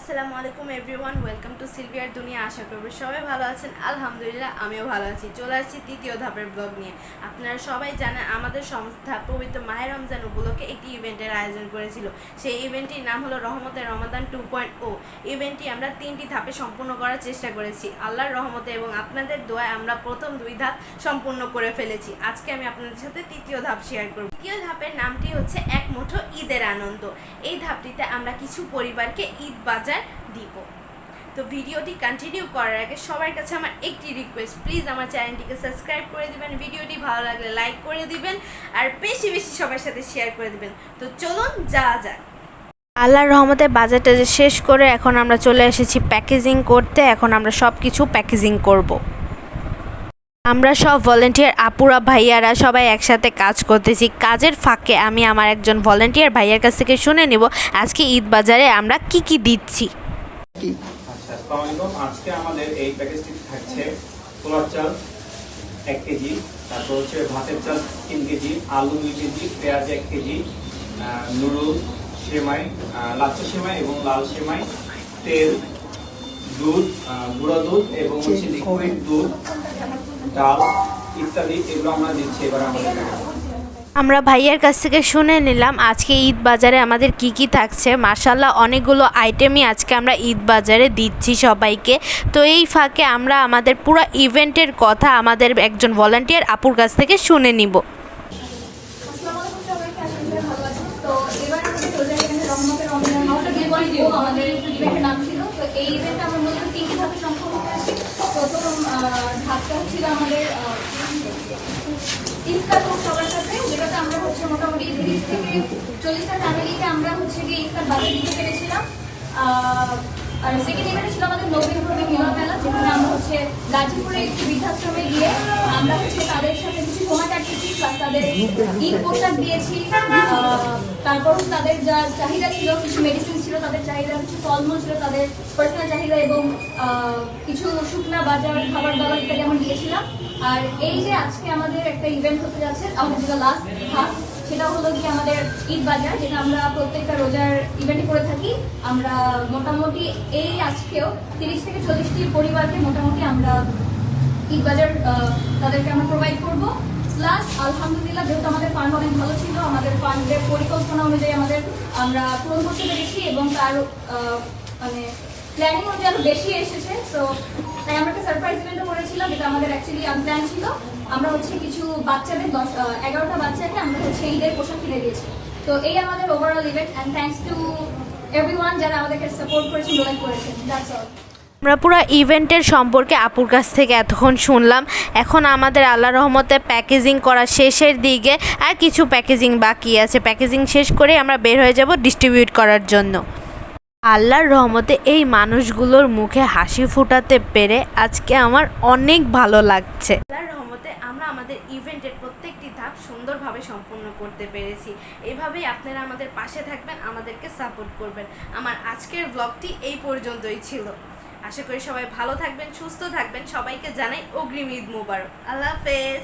আসসালামু আলাইকুম everyone, welcome to সিলভিয়ার দুনিয়া। আশা করব সবাই ভালো আছেন। আলহামদুলিল্লাহ আমিও ভালো আছি। চলে আসছি তৃতীয় ধাপের ব্লগ নিয়ে। আপনারা সবাই জানেন আমাদের সংস্থা পবিত্র মাহে রমজান উপলক্ষে একটি ইভেন্টের আয়োজন করেছিল। সেই ইভেন্টটির নাম হলো রহমতের রমাদান 2.0। ইভেন্টটি আমরা 3টি ধাপে সম্পূর্ণ করার চেষ্টা করেছি। আল্লাহর রহমতে এবং আপনাদের দোয়ায় আমরা প্রথম 2 ধাপ সম্পূর্ণ করে ফেলেছি। আজকে আমি আপনাদের সাথে তৃতীয় ধাপ শেয়ার করব। তৃতীয় ধাপের নামটি হচ্ছে এক মুঠো ঈদের আনন্দ। এই ধাপটিতে আমরা কিছু পরিবারকে ঈদ বাজার দিব। তো ভিডিওটি কন্টিনিউ করার আগে সবার কাছে আমার একটি রিকোয়েস্ট, প্লিজ আমার চ্যানেলটিকে সাবস্ক্রাইব করে দিবেন, ভিডিওটি ভালো লাগলে লাইক করে দিবেন, আর বেশি বেশি সবার সাথে শেয়ার করে দিবেন। তো চলুন যাওয়া যাক। আল্লাহর রহমতে বাজারটা শেষ করে এখন আমরা চলে এসেছি প্যাকেজিং করতে। এখন আমরা সব কিছু প্যাকেজিং করব। আমরা সব ভলেন্টিয়ার আপুরা ভাইয়ারা সবাই একসাথে কাজ করতেছি। কাজের ফাঁকে আমি আমার একজন ভলেন্টিয়ার ভাইয়ার কাছ থেকে শুনে নেব আজকে ঈদ বাজারে আমরা কি কি দিচ্ছি। আচ্ছা, আসসালামু আলাইকুম। আজকে আমাদের এই প্যাকেজটি থাকছে ছোলার চাল 1 কেজি, তারপর হচ্ছে ভাতের চাল 3 কেজি, আলু 2 কেজি, পেঁয়াজ 1 কেজি, নুডলস, সেমাই, লাচ্ছা সেমাই এবং লাল সেমাই, তেল, দুধ, গুঁড়া দুধ এবং হচ্ছে লিকুইড দুধ, ডাল ইত্যাদি এগুলো আমরা দিচ্ছি এবার আমাদের। আমরা ভাইয়ার কাছ থেকে শুনে নিলাম আজকে ঈদ বাজারে আমাদের কি কি থাকছে। মাশাআল্লাহ অনেকগুলো আইটেমই আজকে আমরা ঈদ বাজারে দিচ্ছি সবাইকে। তো এই ফাঁকে আমরা আমাদের পুরো ইভেন্টের কথা আমাদের একজন ভলান্টিয়ার আপুর কাছ থেকে শুনে নিব। ইফতার হোক সবার সাথে, যেটাতে আমরা হচ্ছে মোটামুটি 30 থেকে 40টা ফ্যামিলিকে আমরা হচ্ছে গিয়ে ইফতার বাজার দিতে পেরেছিলাম। আর সেকেন্ড ইভেন্টে ছিল আমাদের নবীনভাবে মেলা মেলা, যেখানে আমরা হচ্ছে গাজীপুরে একটি বৃদ্ধাশ্রমে গিয়ে আমরা হচ্ছে তাদের সাথে কিছু সময় কাটিয়েছি, প্লাস তাদের ঈদ পোশাক দিয়েছি। তারপর তাদের যা চাহিদা ছিল, কিছু মেডিসিন ছিল তাদের চাহিদা, কিছু ফলমূল ছিল তাদের পার্সোনাল চাহিদা, এবং কিছু শুকনা বাজার খাবার দাবার ইত্যাদি আমরা দিয়েছিলাম। আর এই যে আজকে আমাদের একটা ইভেন্ট হতে যাচ্ছে, আমাদের যেটা লাস্ট ধাপ, সেটা হলো কি আমাদের ঈদ বাজার, যেটা আমরা প্রত্যেকটা রোজার ইভেন্টে করে থাকি। আমরা মোটামুটি এই আজকেও 30 থেকে 40টি পরিবারকে মোটামুটি আমরা ঈদ বাজার তাদেরকে আমরা প্রোভাইড করব। প্লাস আলহামদুলিল্লাহ, যেহেতু আমাদের ফান্ড অনেক ভালো ছিল, আমাদের ফান্ডের পরিকল্পনা অনুযায়ী আমরা পূরণ করতে পেরেছি, এবং তার মানে প্ল্যানিং অনুযায়ী আরো বেশি এসেছে। সো তাই আমরা একটা সারপ্রাইজ ইভেন্টও করেছিলাম, যেটা আমাদের অ্যাকচুয়ালি আনপ্ল্যান ছিল। আমরা হচ্ছে কিছু বাচ্চাদের 11টা বাচ্চাকে আমরা হচ্ছে ঈদের পোশাক কিনে দিয়েছি। তো এই আমাদের overall event, and thanks to everyone যারা আমাদেরকে সাপোর্ট করেছেন, ডোনেট করেছেন। That's all. আমরা পুরো ইভেন্টের সম্পর্কে আপুর কাছ থেকে এতক্ষণ শুনলাম। এখন আমাদের আল্লাহর রহমতে প্যাকেজিং করা শেষের দিকে, আর কিছু প্যাকেজিং বাকি আছে। প্যাকেজিং শেষ করে আমরা বের হয়ে যাব ডিস্ট্রিবিউট করার জন্য। আল্লাহর রহমতে এই মানুষগুলোর মুখে হাসি ফুটাতে পেরে আজকে আমার অনেক ভালো লাগছে। আল্লাহর রহমতে আমরা আমাদের ইভেন্টের প্রত্যেকটি ধাপ সুন্দরভাবে সম্পূর্ণ করতে পেরেছি। এইভাবেই আপনারা আমাদের পাশে থাকবেন, আমাদেরকে সাপোর্ট করবেন। আমার আজকের ব্লগটি এই পর্যন্তই ছিল। আশা করি সবাই ভালো থাকবেন, সুস্থ থাকবেন। সবাইকে জানাই অগ্রিম ঈদ মোবারক। আল্লাহ হাফেজ।